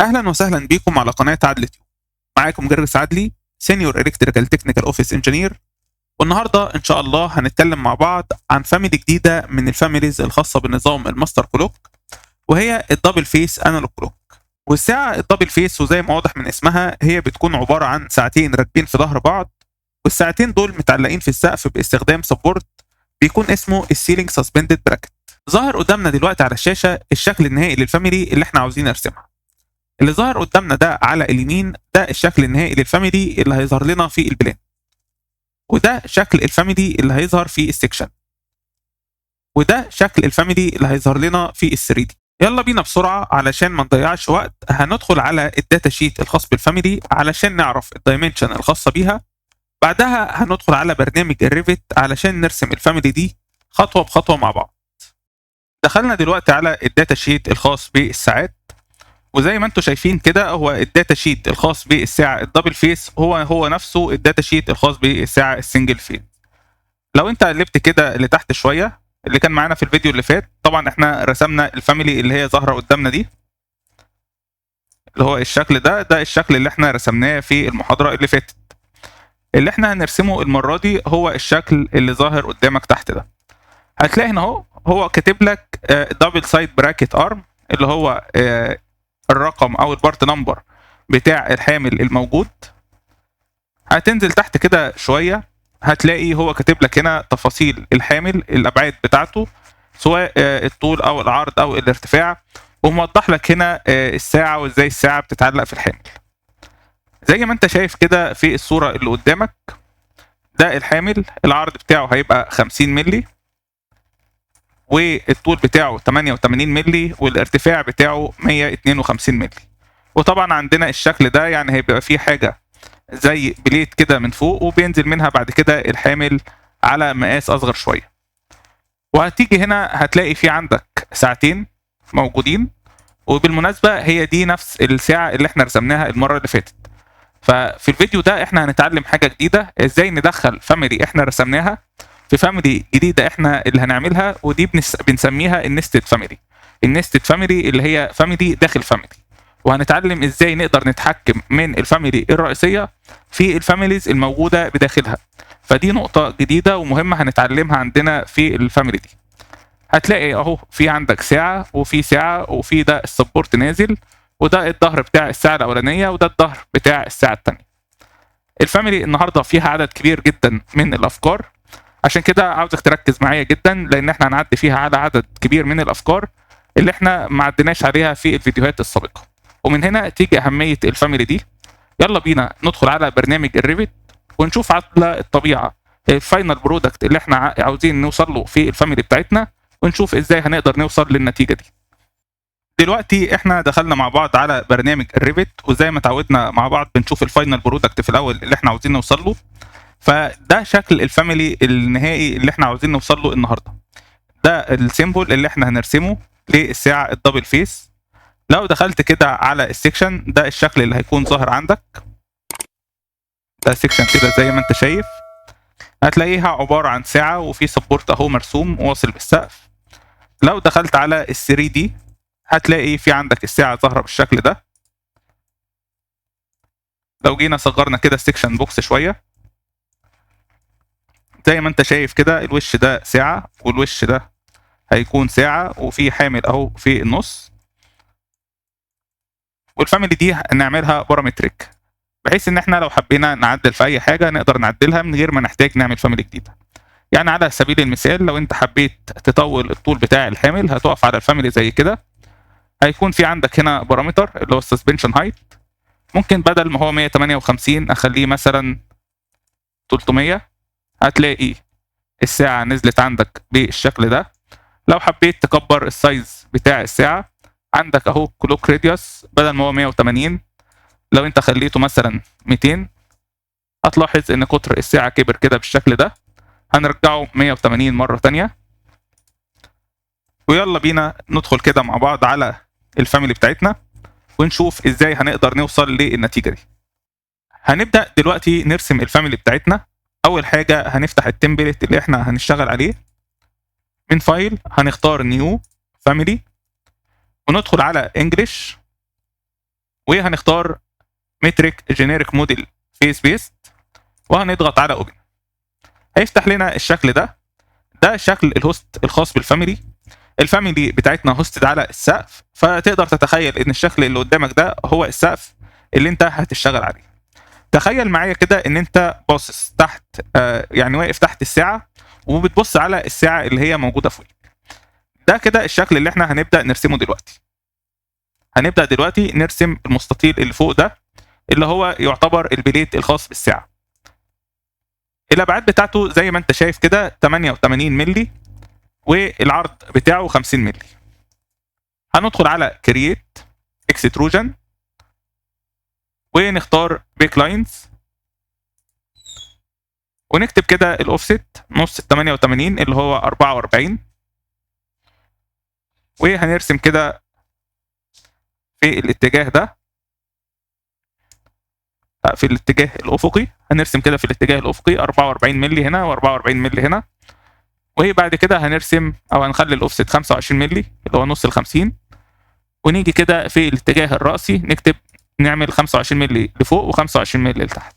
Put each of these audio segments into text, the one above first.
اهلا وسهلا بكم على قناه عدل تيوب. معاكم جرجس عدلي، سينيور الكتريكال تكنيكال اوفيس انجينير. والنهارده ان شاء الله هنتكلم مع بعض عن فاميلي جديده من الفاميليز الخاصه بالنظام الماستر كلوك، وهي الدبل فيس انالوج كلوك. والساعه الدبل فيس، وزي ما واضح من اسمها، هي بتكون عباره عن ساعتين راكبين في ظهر بعض، والساعتين دول متعلقين في السقف باستخدام سبورت بيكون اسمه السيلينج سسبندد براكت. ظاهر قدامنا دلوقتي على الشاشه الشكل النهائي للفاميلي اللي احنا عاوزين نرسمها. اللي ظهر قدامنا ده على اليمين ده الشكل النهائي للفاميلي اللي هيظهر لنا في البلان، وده شكل الفاميلي اللي هيظهر في السكشن، وده شكل الفاميلي اللي هيظهر لنا في ال 3 دي. يلا بينا بسرعه علشان ما نضيعش وقت، هندخل على الداتا شيت الخاص بالفاميلي علشان نعرف الدايمنشن الخاصه بيها. بعدها هندخل على برنامج الريفت علشان نرسم الفاميلي دي خطوه بخطوه مع بعض. دخلنا دلوقتي على الداتا شيت الخاص بالساعات، وزي ما انتم شايفين كده هو الداتا شيت الخاص بالساعه الدبل فيس هو نفسه الداتا شيت الخاص بالساعه السنجل فيس. لو انت قلبت كده لتحت شويه اللي كان معانا في الفيديو اللي فات، طبعا احنا رسمنا الفاميلي اللي هي ظاهره قدامنا دي، اللي هو الشكل ده الشكل اللي احنا رسمناه في المحاضره اللي فاتت. اللي احنا هنرسمه المره دي هو الشكل اللي ظاهر قدامك تحت ده. هتلاقي هنا هو كاتب لك دبل سايد براكت ارم، اللي هو الرقم او البارت نمبر بتاع الحامل الموجود. هتنزل تحت كده شويه هتلاقي هو كاتب لك هنا تفاصيل الحامل، الابعاد بتاعته سواء الطول او العرض او الارتفاع، وموضح لك هنا الساعه وازاي الساعه بتتعلق في الحامل. زي ما انت شايف كده في الصوره اللي قدامك، ده الحامل العرض بتاعه هيبقى 50 مللي، والطول بتاعه 88 مللي، والارتفاع بتاعه 152 مللي. وطبعا عندنا الشكل ده يعني هيبقى فيه حاجه زي بليت كده من فوق، وبينزل منها بعد كده الحامل على مقاس اصغر شويه. وهتيجي هنا هتلاقي في عندك ساعتين موجودين، وبالمناسبه هي دي نفس الساعه اللي احنا رسمناها المره اللي فاتت. ففي الفيديو ده احنا هنتعلم حاجه جديده، ازاي ندخل فاميلي احنا رسمناها في فاميلي جديده احنا اللي هنعملها، ودي بنسميها النستد فاميلي. النستد فاميلي اللي هي فاميلي داخل فاميلي، وهنتعلم ازاي نقدر نتحكم من الفاميلي الرئيسيه في الفاميليز الموجوده بداخلها. فدي نقطه جديده ومهمه هنتعلمها عندنا في الفاميلي دي. هتلاقي اهو في عندك ساعه وفي ساعه، وفي ده السبورت نازل، وده الظهر بتاع الساعه الاولانيه، وده الظهر بتاع الساعه الثانيه. الفاميلي النهارده فيها عدد كبير جدا من الافكار، عشان كده عاوزك تركز معايا جدا، لان احنا هنعدي فيها على عدد كبير من الافكار اللي احنا ما عدناش عليها في الفيديوهات السابقه. ومن هنا تيجي اهميه الفاميلي دي. يلا بينا ندخل على برنامج الريفت ونشوف على الطبيعه الفاينل برودكت اللي احنا عاوزين نوصل له في الفاميلي بتاعتنا، ونشوف ازاي هنقدر نوصل للنتيجه دي. دلوقتي احنا دخلنا مع بعض على برنامج الريفت، وزي ما تعودنا مع بعض بنشوف الفاينل برودكت في الاول اللي احنا عاوزين نوصل له. فده شكل الفاميلي النهائي اللي احنا عاوزين نوصل له النهارده. ده السيمبل اللي احنا هنرسمه للساعه الدبل فيس. لو دخلت كده على السكشن ده الشكل اللي هيكون ظاهر عندك. ده سكشن كده زي ما انت شايف، هتلاقيها عباره عن ساعه وفي سبورت اهو مرسوم واصل بالسقف. لو دخلت على ال 3 دي هتلاقي في عندك الساعه ظاهره بالشكل ده. لو جينا صغرنا كده السكشن بوكس شويه، زي ما انت شايف كده الوش ده ساعه والوش ده هيكون ساعه، وفي حامل اهو في النص. والفاميلي دي نعملها بارامتريك، بحيث ان احنا لو حبينا نعدل في اي حاجه نقدر نعدلها من غير ما نحتاج نعمل فاميلي جديده. يعني على سبيل المثال لو انت حبيت تطول الطول بتاع الحامل هتقف على الفاميلي زي كده، هيكون في عندك هنا بارامتر اللي هو السسبنشن هايت. ممكن بدل ما هو 158 اخليه مثلا 300. هتلاقي الساعه نزلت عندك بالشكل ده. لو حبيت تكبر السايز بتاع الساعه، عندك اهو كلوك راديوس بدل ما هو 180، لو انت خليته مثلا 200 هتلاحظ ان قطر الساعه كبر كده بالشكل ده. هنرجعه 180 مره تانية. ويلا بينا ندخل كده مع بعض على الفاميلي بتاعتنا ونشوف ازاي هنقدر نوصل للنتيجه دي. هنبدا دلوقتي نرسم الفاميلي بتاعتنا. اول حاجه هنفتح التمبلت اللي احنا هنشتغل عليه. من فايل هنختار نيو فاميلي، وندخل على انجلش، وهنختار متريك جينيريك موديل فيس بيست وهنضغط على اوبن. هيفتح لنا الشكل ده. ده شكل الهوست الخاص بالفاميلي. الفاميلي بتاعتنا هوستد على السقف، فتقدر تتخيل ان الشكل اللي قدامك ده هو السقف اللي انت هتشتغل عليه. تخيل معايا كده ان انت باصص تحت، يعني واقف تحت الساعه وبتبص على الساعه اللي هي موجوده فوقك. ده كده الشكل اللي احنا هنبدا نرسمه دلوقتي. هنبدا دلوقتي نرسم المستطيل اللي فوق ده اللي هو يعتبر البليت الخاص بالساعه. الابعاد بتاعته زي ما انت شايف كده 88 مللي والعرض بتاعه 50 مللي. هندخل على كرييت اكستروجن ونختار بيك لاينز ونكتب كده الاوفست نص ال 88 اللي هو 44، وهنرسم كده في الاتجاه ده، في الاتجاه الافقي. هنرسم كده في الاتجاه الافقي 44 مللي هنا و44 مللي هنا. وبعد كده هنرسم او هنخلي الاوفست 25 مللي اللي هو نص ال 50، ونيجي كده في الاتجاه الرأسي نكتب نعمل 25 مللي لفوق و25 مللي لتحت،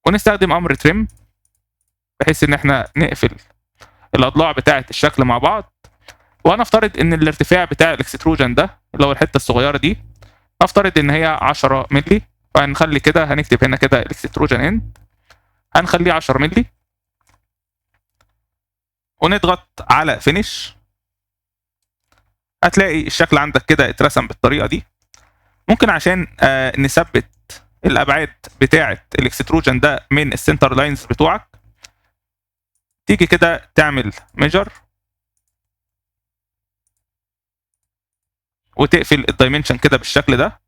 ونستخدم امر تريم بحيث ان احنا نقفل الاضلاع بتاعه الشكل مع بعض. وهنفترض ان الارتفاع بتاع الاكستروجن ده اللي هو الحته الصغيره دي نفترض ان هي 10 مللي، فهنخلي كده هنكتب هنا كده الاكستروجن اند هنخليه 10 مللي ونضغط على فينيش. هتلاقي الشكل عندك كده اترسم بالطريقه دي. ممكن عشان نثبت الابعاد بتاعه الاكستروجن ده من السنتر لاينز بتوعك تيجي كده تعمل ميجر وتقفل الدايمنشن كده بالشكل ده،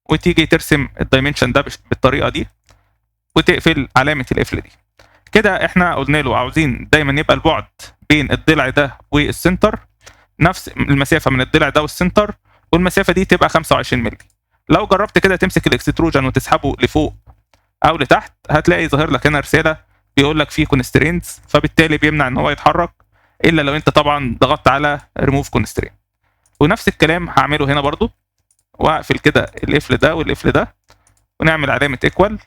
وتيجي ترسم الدايمنشن ده بالطريقه دي وتقفل علامه القفل دي. كده احنا قلنا له عاوزين دايما يبقى البعد بين الضلع ده والسنتر نفس المسافه من الضلع ده والسنتر، والمسافه دي تبقى 25 مللي. لو جربت كده تمسك الاكستروجن وتسحبه لفوق او لتحت هتلاقي ظاهر لك هنا رساله بيقول لك فيه كونسترينتس، فبالتالي بيمنع ان هو يتحرك الا لو انت طبعا ضغطت على ريموف كونسترين. ونفس الكلام هعمله هنا برضو، واقفل كده القفل ده والقفل ده ونعمل علامه ايكوال،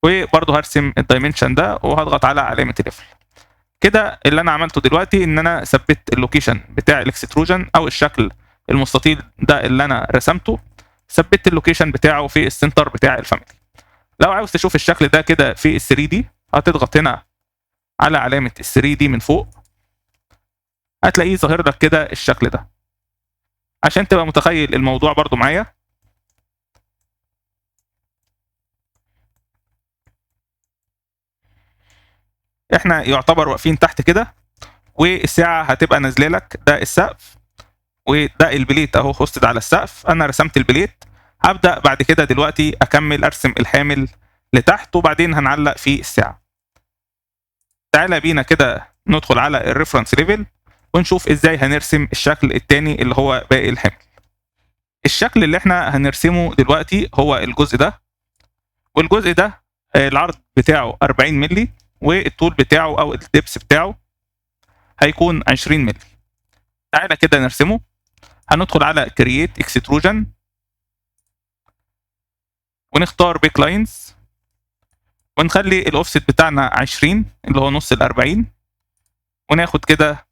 وبرضو هرسم الدايمنشن ده وهضغط على علامه القفل. كده اللي انا عملته دلوقتي ان انا ثبت اللوكيشن بتاع الاكستروجن او الشكل المستطيل ده اللي انا رسمته، ثبت اللوكيشن بتاعه في السنتر بتاع الفاميلي. لو عاوز تشوف الشكل ده كده في ال 3 دي هتضغط هنا على علامه ال 3 دي من فوق، هتلاقيه ظاهر لك كده الشكل ده. عشان تبقى متخيل الموضوع برضو معايا، احنا يعتبر واقفين تحت كده والساعه هتبقى نازله لك، ده السقف وده البليت اهو هوستد على السقف. انا رسمت البليت، هبدا بعد كده دلوقتي اكمل ارسم الحامل لتحت وبعدين هنعلق في الساعه. تعالى بينا كده ندخل على الريفرنس ليفل ونشوف ازاي هنرسم الشكل الثاني اللي هو باقي الحمل. الشكل اللي احنا هنرسمه دلوقتي هو الجزء ده، والجزء ده العرض بتاعه 40 مللي والطول بتاعه او الدبس بتاعه هيكون 20 مللي. تعالى كده نرسمه. هندخل على كرييت اكستروجن ونختار بيك لاينز ونخلي الاوفست بتاعنا 20 اللي هو نص ال 40، وناخد كده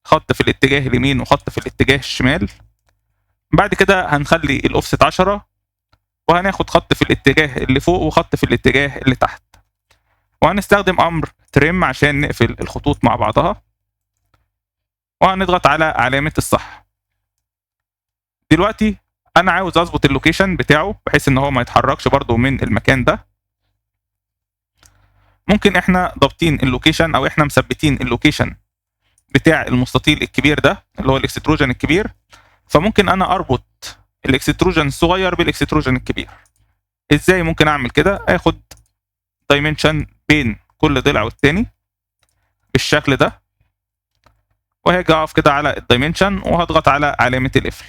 خط في الاتجاه اليمين وخط في الاتجاه الشمال. بعد كده هنخلي الاوفست 10 وهناخد خط في الاتجاه اللي فوق وخط في الاتجاه اللي تحت، وهنستخدم امر تريم عشان نقفل الخطوط مع بعضها، وهنضغط على علامة الصح. دلوقتي انا عاوز اظبط اللوكيشن بتاعه بحيث ان هو ما يتحركش برضو من المكان ده. ممكن احنا ضابطين اللوكيشن او احنا مثبتين اللوكيشن بتاع المستطيل الكبير ده اللي هو الاكستروجن الكبير، فممكن انا اربط الاكستروجن الصغير بالاكستروجن الكبير. ازاي ممكن اعمل كده؟ اخد دايمنشن بين كل ضلع والتاني بالشكل ده، وهاجي اقف كده على الدايمنشن وهضغط على علامة القفل،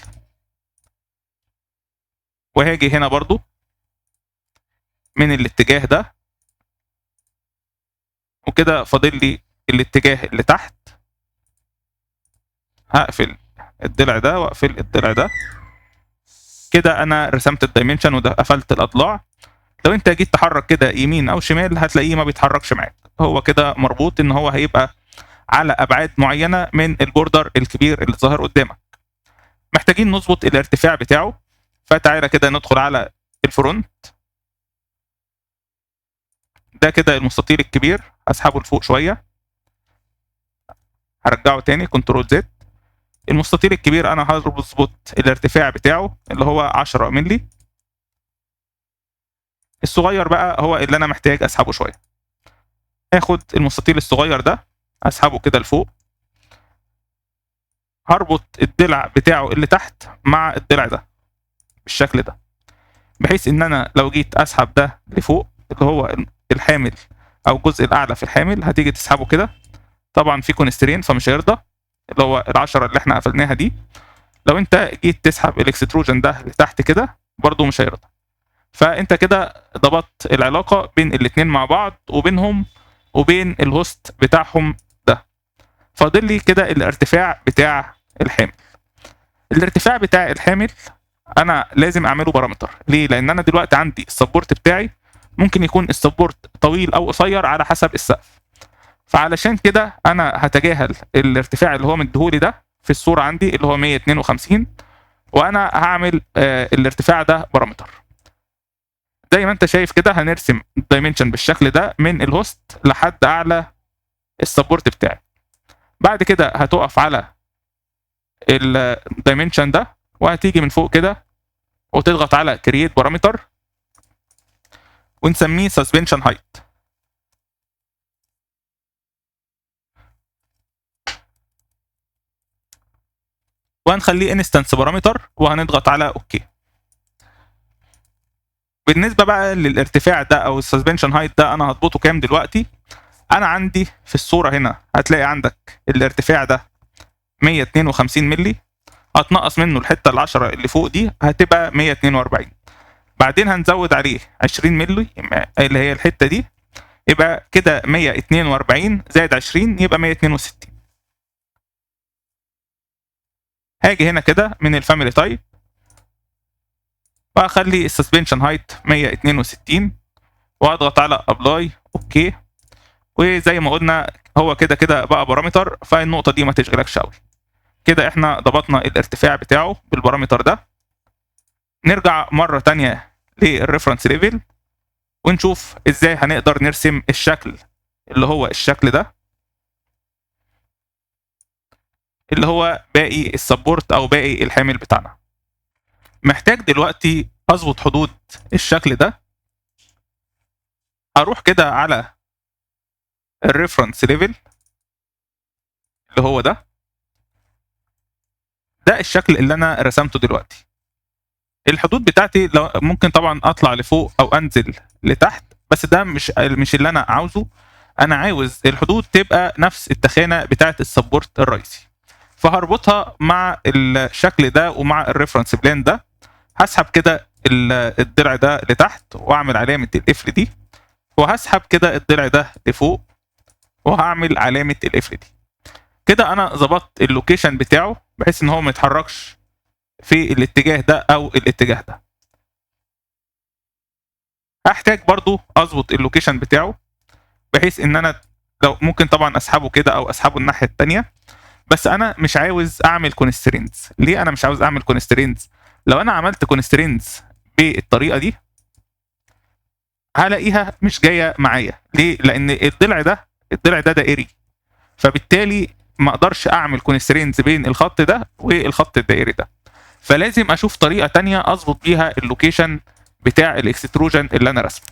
وهاجي هنا برضو من الاتجاه ده، وكده فاضل لي الاتجاه اللي تحت. هقفل الضلع ده واقفل الضلع ده. كده انا رسمت الدايمنشن وده قفلت الاضلاع. لو انت جيت تحرك كده يمين او شمال هتلاقيه ما بيتحركش معاك، هو كده مربوط ان هو هيبقى على ابعاد معينه من البوردر الكبير اللي ظاهر قدامك. محتاجين نظبط الارتفاع بتاعه، فتعالى كده ندخل على الفرونت. ده كده المستطيل الكبير، هسحبه لفوق شويه، هرجعه تاني كنترول زد. المستطيل الكبير انا هظبط الارتفاع بتاعه اللي هو 10 مللي. الصغير بقى هو اللي انا محتاج اسحبه شويه. هاخد المستطيل الصغير ده اسحبه كده لفوق، هربط الضلع بتاعه اللي تحت مع الضلع ده بالشكل ده، بحيث ان انا لو جيت اسحب ده لفوق اللي هو الحامل او الجزء الاعلى في الحامل هتيجي تسحبه كده. طبعا في كونسترين فمش هيرضى، اللي هو ال10 اللي احنا قفلناها دي. لو انت جيت تسحب الاكستروجن ده لتحت كده برضو مش هيرضى. فانت كده ضبطت العلاقه بين الاتنين مع بعض وبينهم وبين الهوست بتاعهم ده. فاضل لي كده الارتفاع بتاع الحامل. الارتفاع بتاع الحامل انا لازم اعمله بارامتر. ليه؟ لان انا دلوقتي عندي السبورت بتاعي ممكن يكون السبورت طويل او قصير على حسب السقف. فعلشان كده انا هتجاهل الارتفاع اللي هو مديهولي ده في الصوره عندي اللي هو 152، وانا هعمل الارتفاع ده بارامتر. زي ما انت شايف كده هنرسم الدايمنشن بالشكل ده من الهوست لحد اعلى السبورت بتاعي. بعد كده هتقف على الدايمنشن ده وهتيجي من فوق كده وتضغط على كرييت بارامتر ونسميه سسبنشن هايت. وهنخليه انستنس بارامتر وهنضغط على اوكي. بالنسبه بقى للارتفاع ده او السسبنشن هايت ده انا هضبطه كام دلوقتي. انا عندي في الصوره هنا هتلاقي عندك الارتفاع ده 152 مللي، هتنقص منه الحته ال10 اللي فوق دي هتبقى 142. بعدين هنزود عليه 20 مللي اللي هي الحته دي، يبقى كده 142 زائد 20 يبقى 162. هاجي هنا كده من الفاميلي تايب وهخلي السسبنشن هايت 162 واضغط على ابلاي اوكي. وزي ما قلنا هو كده كده بقى بارامتر، فالنقطه دي ما تشغلكش قوي. كده احنا ضبطنا الارتفاع بتاعه بالبارامتر ده. نرجع مره تانية للريفرنس ليفل ونشوف ازاي هنقدر نرسم الشكل اللي هو الشكل ده اللي هو باقي السبورت او باقي الحامل بتاعنا. محتاج دلوقتي اظبط حدود الشكل ده. هروح كده على الريفرنس ليفل اللي هو ده الشكل اللي انا رسمته دلوقتي. الحدود بتاعتي لو ممكن طبعا اطلع لفوق او انزل لتحت، بس ده مش اللي انا عاوزه. انا عاوز الحدود تبقى نفس التخانه بتاعه السبورت الرئيسي، فهربطها مع الشكل ده ومع الريفرنس بلان ده. هسحب كده الضلع ده لتحت واعمل علامه القفل دي، وهسحب كده الضلع ده لفوق وهعمل علامه القفل دي. كده انا ظبطت اللوكيشن بتاعه بحيث ان هو ما يتحركش في الاتجاه ده او الاتجاه ده. هحتاج برضو اظبط اللوكيشن بتاعه بحيث ان انا لو ممكن طبعا اسحبه كده او اسحبه الناحيه الثانيه، بس انا مش عاوز اعمل كونسترينز. ليه انا مش عاوز اعمل كونسترينز؟ لو انا عملت كونسترينز بالطريقه دي هلاقيها مش جايه معايا. ليه؟ لان الضلع ده دائري، فبالتالي ما اقدرش اعمل كونسترينز بين الخط ده والخط الدائري ده. فلازم اشوف طريقه تانية اظبط بيها اللوكيشن بتاع الاكستروجن اللي انا رسمه.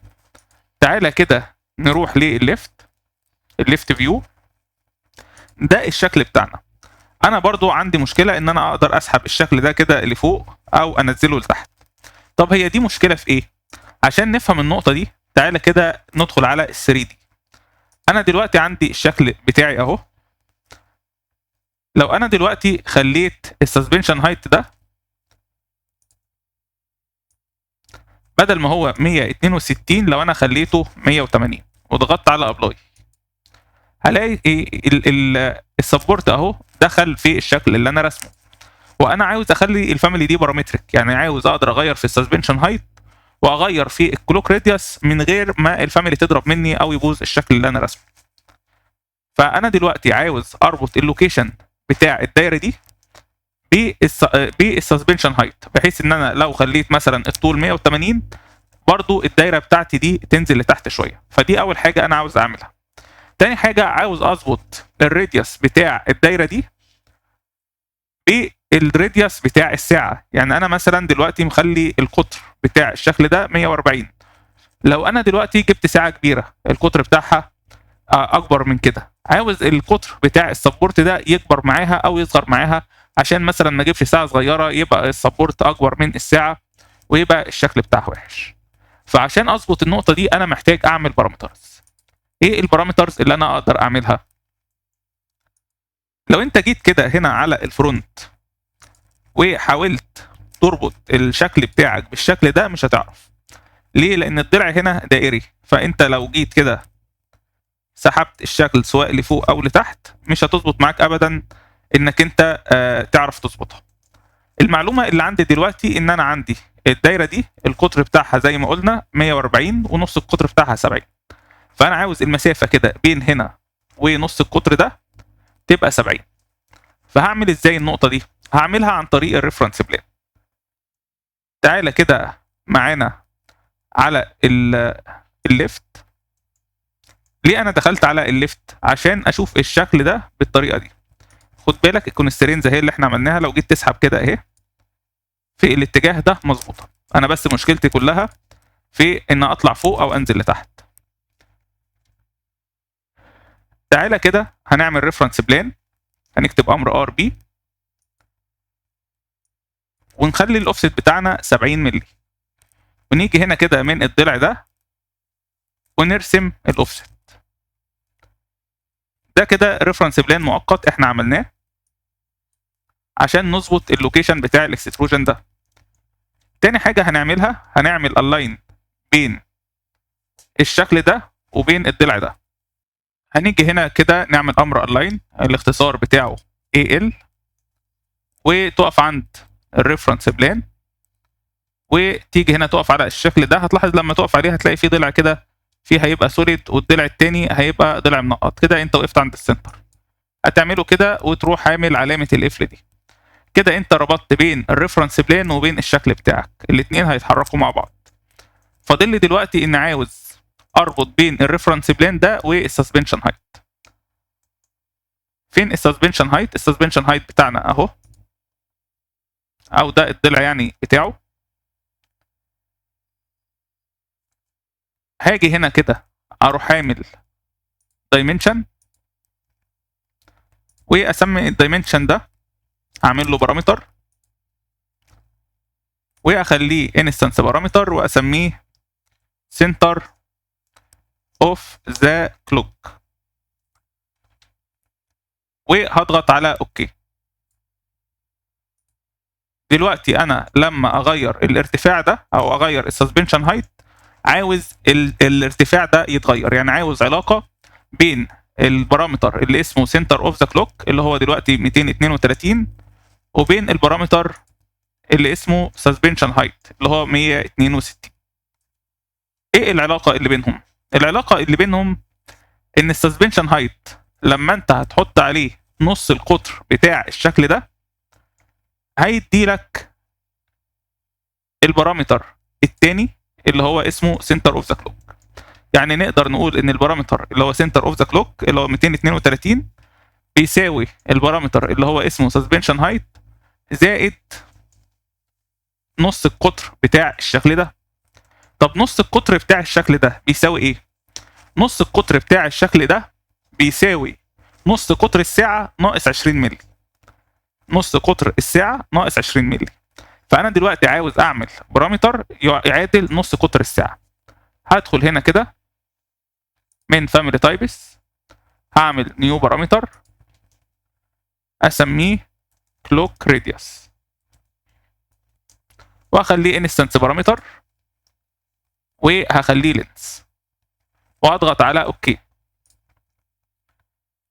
تعالى كده نروح الليفت فيو. ده الشكل بتاعنا. انا برضو عندي مشكله ان انا اقدر اسحب الشكل ده كده لفوق او انزله لتحت. طب هي دي مشكله في ايه؟ عشان نفهم النقطه دي تعالى كده ندخل على ال3 دي. انا دلوقتي عندي الشكل بتاعي اهو. لو انا دلوقتي خليت السسبنشن هايت ده بدل ما هو 162 لو انا خليته 180 وضغطت على ابلاي، هلاقي السبورت اهو دخل في الشكل اللي انا رسمه. وانا عاوز اخلي الفاميلي دي بارامتريك، يعني عاوز اقدر اغير في السسبنشن هايت واغير في الكلوك راديوس من غير ما الفاميلي تضرب مني او يبوظ الشكل اللي انا رسمه. فانا دلوقتي عاوز اربط اللوكيشن بتاع الدايره دي بالسسبنشن هايت، بحيث ان انا لو خليت مثلا الطول 180 برضو الدايره بتاعتي دي تنزل لتحت شويه. فدي اول حاجه انا عاوز اعملها. تاني حاجه عاوز اظبط الراديوس بتاع الدايره دي بالراديوس بتاع الساعه. يعني انا مثلا دلوقتي مخلي القطر بتاع الشكل ده 140، لو انا دلوقتي جبت ساعه كبيره القطر بتاعها اكبر من كده، عاوز القطر بتاع السبورت ده يكبر معاها او يصغر معاها، عشان مثلا ما اجيبش ساعه صغيره يبقى السبورت اكبر من الساعه ويبقى الشكل بتاعها وحش. فعشان اظبط النقطه دي انا محتاج اعمل بارامترز. ايه البارامترز اللي انا اقدر اعملها؟ لو انت جيت كده هنا على الفرونت وحاولت تربط الشكل بتاعك بالشكل ده مش هتعرف. ليه؟ لان الضلع هنا دائري، فانت لو جيت كده سحبت الشكل سواء لفوق او لتحت مش هتظبط معاك ابدا انك انت تعرف تظبطها. المعلومه اللي عندي دلوقتي ان انا عندي الدايره دي القطر بتاعها زي ما قلنا 140 ونص القطر بتاعها 70، فانا عاوز المسافه كده بين هنا ونص القطر ده تبقى 70. فهعمل ازاي النقطه دي؟ هعملها عن طريق الريفرنس بلان. تعالى كده معانا على الليفت. ليه انا دخلت على الليفت؟ عشان اشوف الشكل ده بالطريقه دي. خد بالك الكونسترينز اهي اللي احنا عملناها لو جيت تسحب كده اهي في الاتجاه ده مظبوطه. انا بس مشكلتي كلها في ان اطلع فوق او انزل لتحت. تعالى كده هنعمل ريفرنس بلان، هنكتب امر ار بي ونخلي الاوفست بتاعنا 70 مللي، ونيجي هنا كده من الضلع ده ونرسم الاوفست ده. كده ريفرنس بلان مؤقت احنا عملناه عشان نظبط اللوكيشن بتاع الاكستروجن ده. تاني حاجه هنعملها هنعمل الاين بين الشكل ده وبين الضلع ده. هنيجي هنا كده نعمل امر الاين الاختصار بتاعه AL، وتقف عند الريفرنس بلان وتيجي هنا تقف على الشكل ده. هتلاحظ لما تقف عليه هتلاقي فيه ضلع كده فيه هيبقى سوليد والضلع التاني هيبقى ضلع منقط كده. انت وقفت عند السنتر هتعمله كده وتروح عامل علامه القفل دي كده. انت ربطت بين الريفرنس بلان وبين الشكل بتاعك، الاثنين هيتحركوا مع بعض. فاضل لي دلوقتي ان عاوز اربط بين الريفرنس بلان ده والسسبنشن هايت. فين السسبنشن هايت؟ السسبنشن هايت بتاعنا اهو، او ده الضلع يعني بتاعه. هاجي هنا كده اروح عامل دايمنشن واسمي الدايمنشن ده اعمل له بارامتر واخليه انستنس بارامتر واسميه سنتر اوف ذا كلوك وهضغط على اوكي. دلوقتي انا لما اغير الارتفاع ده او اغير السسبنشن هايت عاوز الارتفاع ده يتغير، يعني عاوز علاقه بين البارامتر اللي اسمه سنتر اوف ذا كلوك اللي هو دلوقتي 232 وبين البارامتر اللي اسمه سسبنشن هايت اللي هو 162. ايه العلاقه اللي بينهم؟ العلاقه اللي بينهم ان السسبنشن هايت لما انت هتحط عليه نص القطر بتاع الشكل ده هيدي لك البارامتر الثاني اللي هو اسمه سنتر اوف ذا كلوك. يعني نقدر نقول ان البارامتر اللي هو سنتر اوف ذا كلوك اللي هو 232 بيساوي البارامتر اللي هو اسمه سسبنشن هايت زائد نص القطر بتاع الشكل ده. طب نص القطر بتاع الشكل ده بيساوي ايه؟ نص القطر بتاع الشكل ده بيساوي نص قطر الساعة ناقص 20 مللي. نص قطر الساعة ناقص 20 مللي. فأنا دلوقتي عاوز أعمل بارامتر يعادل نص قطر الساعة. هدخل هنا كده من فاميلي تايبس هعمل نيو بارامتر أسميه كلوك راديوس وأخليه انستنس بارامتر وهخليه لينس وأضغط على أوكي.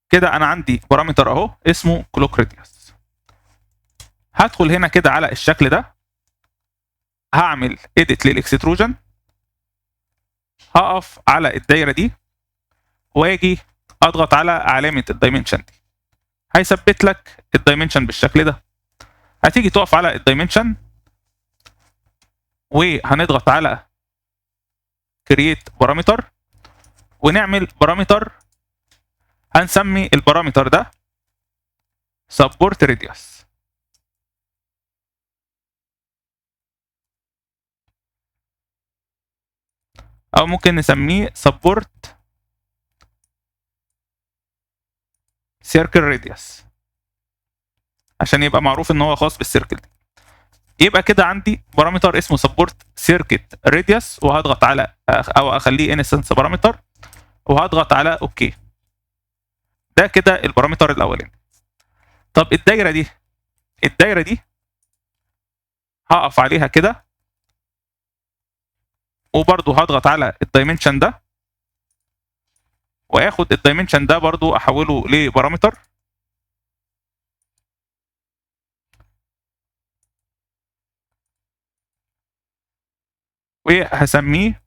كده أنا عندي بارامتر أهو اسمه كلوك راديوس. هدخل هنا كده على الشكل ده، هعمل edit للاكستروجن، هقف على الدايره دي واجي اضغط على علامه الدايمنشن دي، هيثبت لك الدايمنشن بالشكل ده. هتيجي تقف على الدايمنشن وهنضغط على create parameter ونعمل بارامتر، هنسمي البارامتر ده support radius، او ممكن نسميه support circle radius عشان يبقى معروف ان هو خاص بالسيركل دي. يبقى كده عندي بارامتر اسمه support circuit radius، وهضغط على او اخليه instance بارامتر وهضغط على اوكي. ده كده البارامتر الاولاني. طب الدايره دي هقف عليها كده وبرضه هضغط على الدايمنشن ده واخد الدايمنشن ده برضه احوله لبارامتر، وهسميه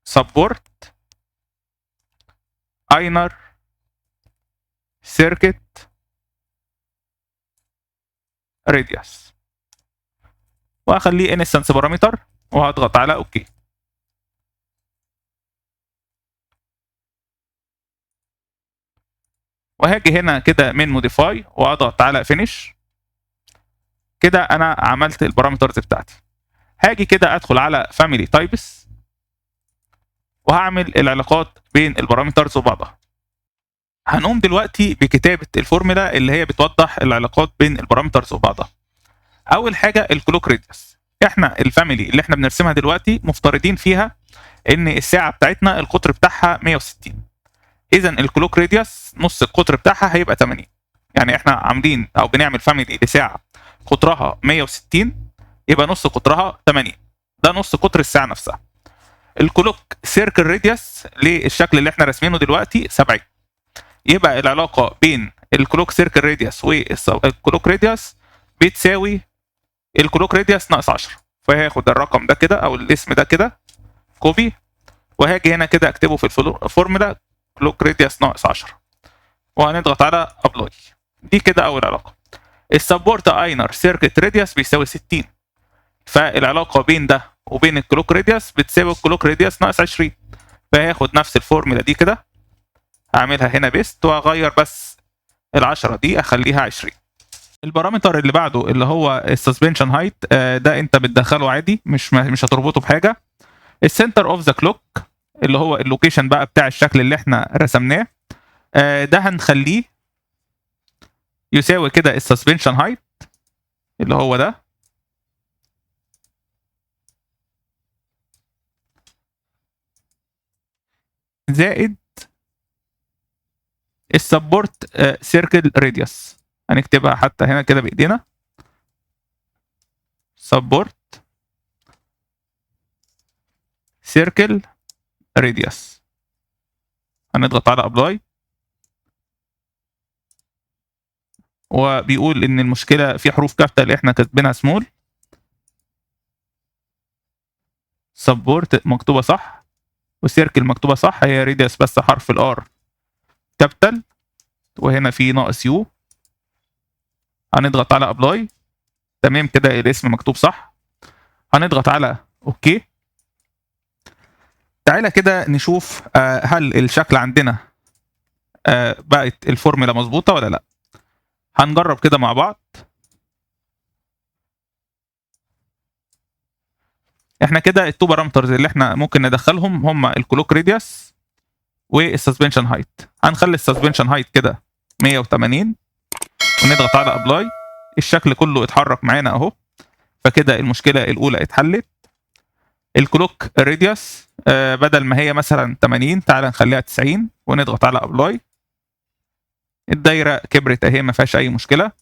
support inner circuit radius واخليه instance بارامتر وهضغط على اوكي. وهاجي هنا كده من موديفاي واضغط على فينيش. كده انا عملت البارامترز بتاعتي. هاجي كده ادخل على فاميلي تايبس وهعمل العلاقات بين البارامترز وبعضها. هنقوم دلوقتي بكتابه الفورمولا اللي هي بتوضح العلاقات بين البارامترز وبعضها. اول حاجه الكلوك راديوس، احنا الفاميلي اللي احنا بنرسمها دلوقتي مفترضين فيها ان الساعه بتاعتنا القطر بتاعها 160، اذا الكلوك راديوس نص القطر بتاعها هيبقى 80. يعني احنا عاملين او بنعمل فاميلي لساعه قطرها 160، يبقى نص قطرها 80، ده نص قطر الساعه نفسها. الكلوك سيركل راديوس للشكل اللي احنا راسمينه دلوقتي 70، يبقى العلاقه بين الكلوك سيركل راديوس والكلوك راديوس بتساوي الكلوك راديوس ناقص 10. فهاخد الرقم ده كده او الاسم ده كده كوبي، وهاجي هنا كده اكتبه في الفورمولا كلوك راديوس ناقص 10 وهنضغط على ابلاي. دي كده اول علاقه. السبورت اينر سيركت راديوس بيساوي 60، فالعلاقه بين ده وبين الكلوك راديوس بتساوي الكلوك راديوس ناقص 20. فهاخد نفس الفورمولا دي كده هعملها هنا بيست وهغير بس ال10 دي اخليها 20. البارامتر اللي بعده اللي هو السسبنشن هايت، ده انت بتدخله عادي، مش هتربطه بحاجه. السنتر اوف ذا كلوك اللي هو اللوكيشن بقى بتاع الشكل اللي احنا رسمناه، ده هنخليه يساوي كده السسبنشن هايت اللي هو ده زائد السبورت سيركل راديوس. هنكتبها حتى هنا كده بايدينا، سبورت سيركل راديوس. هنضغط على ابلاي وبيقول ان المشكله في حروف كابيتال احنا كاتبينها سمول. سبورت مكتوبه صح والسيركل مكتوبه صح، هي راديوس بس حرف الار كابيتال وهنا في ناقص يو. هنضغط على ابلاي، تمام كده الاسم مكتوب صح. هنضغط على اوكي. تعالى كده نشوف هل الشكل عندنا بقت الفورمولا مظبوطه ولا لا. هنجرب كده مع بعض. احنا كده التو بارامترز اللي احنا ممكن ندخلهم هم الكلوك راديوس والسسبنشن هايت. هنخلي السسبنشن هايت كده 180 ونضغط على ابلاي. الشكل كله اتحرك معانا اهو، فكده المشكله الاولى اتحلت. الكلوك راديوس بدل ما هي مثلا 80 تعالى نخليها 90 ونضغط على ابلاي. الدايره كبرت اهي ما فيهاش اي مشكله.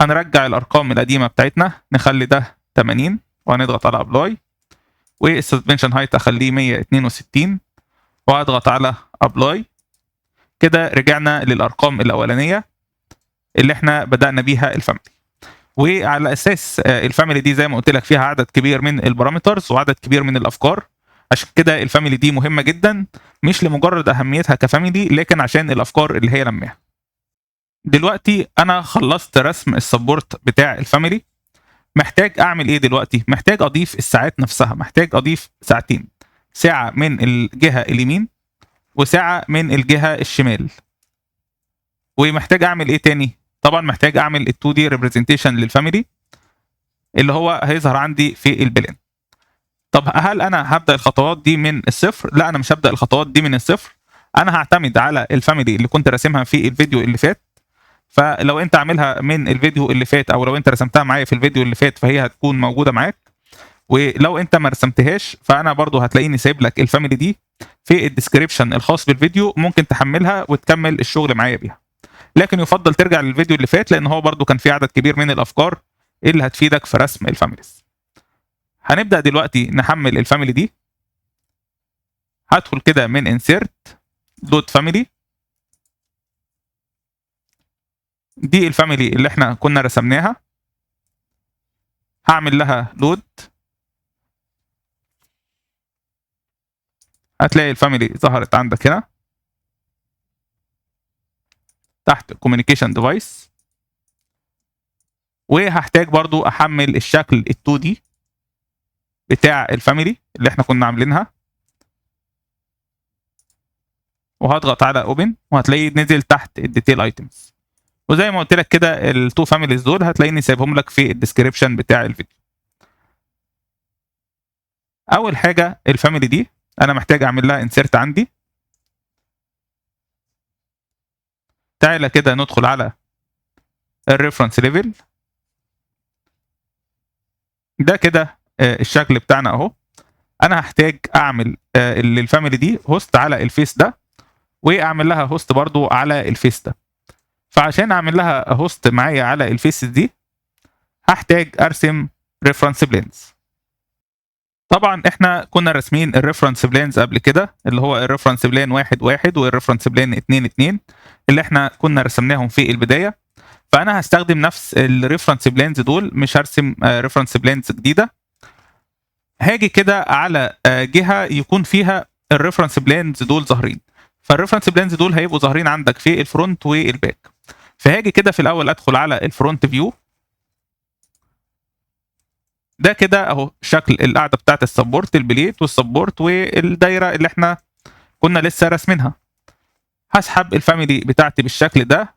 هنرجع الارقام القديمه بتاعتنا، نخلي ده 80 وهنضغط على ابلاي، والسسبنشن هايت اخليه 162 وهضغط على ابلاي. كده رجعنا للارقام الاولانيه. اللي احنا بدأنا بيها الفاميلي. وعلى اساس الفاميلي دي زي ما قلت لك فيها عدد كبير من البارامترز وعدد كبير من الافكار، عشان كده الفاميلي دي مهمه جدا، مش لمجرد اهميتها كفاميلي لكن عشان الافكار اللي هي لماها. دلوقتي انا خلصت رسم السبورت بتاع الفاميلي. محتاج اعمل ايه دلوقتي؟ محتاج اضيف الساعات نفسها، محتاج اضيف ساعتين، ساعه من الجهه اليمين وساعه من الجهه الشمال. ومحتاج اعمل ايه تاني؟ طبعا محتاج اعمل ال 2 دي ريبريزنتيشن للفاميلي اللي هو هيظهر عندي في البلان. طب هل انا هبدا الخطوات دي من الصفر؟ لا، انا مش هبدا الخطوات دي من الصفر، انا هعتمد على الفاميلي اللي كنت راسمها في الفيديو اللي فات. فلو انت عاملها من الفيديو اللي فات او لو انت رسمتها معايا في الفيديو اللي فات فهي هتكون موجوده معاك. ولو انت ما رسمتهاش فانا برضو هتلاقيني سايب لك الفاميلي دي في الديسكريبشن الخاص بالفيديو، ممكن تحملها وتكمل الشغل معايا بيها. لكن يفضل ترجع للفيديو اللي فات لان هو برضو كان فيه عدد كبير من الافكار اللي هتفيدك في رسم الفاميليز. هنبدا دلوقتي نحمل الفاميلي دي. هدخل كده من انسيرت دوت فاميلي، دي الفاميلي اللي احنا كنا رسمناها. هعمل لها لود، هتلاقي الفاميلي ظهرت عندك هنا تحت كوميونيكيشن ديفايس. وهحتاج برضو احمل الشكل ال 2 دي بتاع الفاميلي اللي احنا كنا عاملينها، وهضغط على اوبن وهتلاقيه نزل تحت الديتيل ايتمز. وزي ما قلت لك كده التو فاميليز دول هتلاقيني سايبهم لك في الديسكريبشن بتاع الفيديو. اول حاجه الفاميلي دي انا محتاج اعمل لها انسيرت عندي. تعالى كده ندخل على الريفرنس ليفل. ده كده الشكل بتاعنا اهو. انا هحتاج اعمل للفاميلي دي هوست على الفيس ده، واعمل لها هوست برضو على الفيس ده. فعشان اعمل لها هوست معايا على الفيس دي هحتاج ارسم ريفرنس بلينز. طبعا احنا كنا راسمين الريفرنس بلينز قبل كده، اللي هو الريفرنس بلين 1 1 والريفرنس بلين 2 2 اللي احنا كنا رسمناهم في البدايه. فانا هستخدم نفس الريفرنس بلينز دول، مش هرسم ريفرنس بلينز جديده. هاجي كده على جهه يكون فيها الريفرنس بلينز دول ظاهرين. فالريفرنس بلينز دول هيبقوا ظاهرين عندك في الفرونت والباك. فهاجي كده في الاول ادخل على الفرونت فيو. ده كده اهو شكل القاعده بتاعت السبورت، البليت والسبورت والدايره اللي احنا كنا لسه راسمينها. هسحب الفاميلي بتاعتي بالشكل ده،